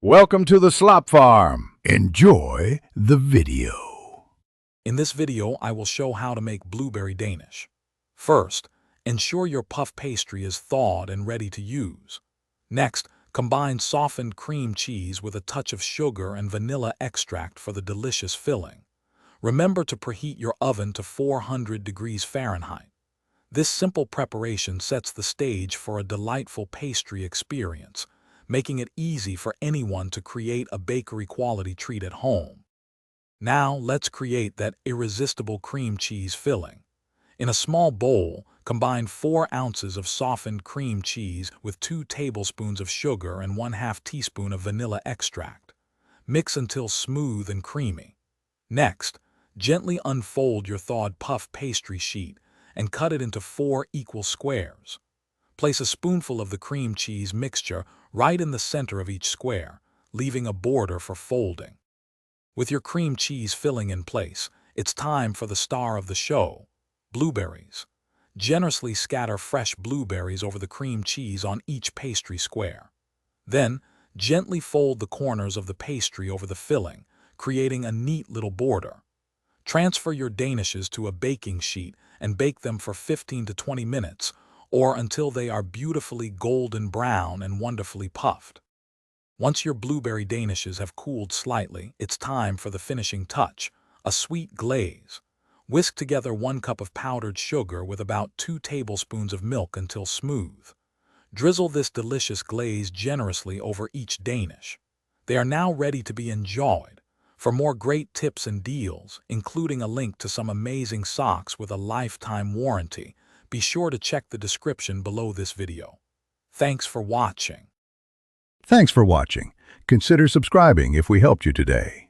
Welcome to the Slop Farm. Enjoy the video. In this video, I will show how to make blueberry Danish. First, ensure your puff pastry is thawed and ready to use. Next, combine softened cream cheese with a touch of sugar and vanilla extract for the delicious filling. Remember to preheat your oven to 400 degrees Fahrenheit. This simple preparation sets the stage for a delightful pastry experience, making it easy for anyone to create a bakery-quality treat at home. Now, let's create that irresistible cream cheese filling. In a small bowl, combine 4 ounces of softened cream cheese with 2 tablespoons of sugar and 1/2 teaspoon of vanilla extract. Mix until smooth and creamy. Next, gently unfold your thawed puff pastry sheet and cut it into 4 equal squares. Place a spoonful of the cream cheese mixture right in the center of each square, leaving a border for folding. With your cream cheese filling in place, it's time for the star of the show, blueberries. Generously scatter fresh blueberries over the cream cheese on each pastry square. Then, gently fold the corners of the pastry over the filling, creating a neat little border. Transfer your danishes to a baking sheet and bake them for 15 to 20 minutes, or until they are beautifully golden brown and wonderfully puffed. Once your blueberry danishes have cooled slightly, it's time for the finishing touch, a sweet glaze. Whisk together 1 cup of powdered sugar with about 2 tablespoons of milk until smooth. Drizzle this delicious glaze generously over each danish. They are now ready to be enjoyed. For more great tips and deals, including a link to some amazing socks with a lifetime warranty, be sure to check the description below this video. Thanks for watching. Thanks for watching. Consider subscribing if we helped you today.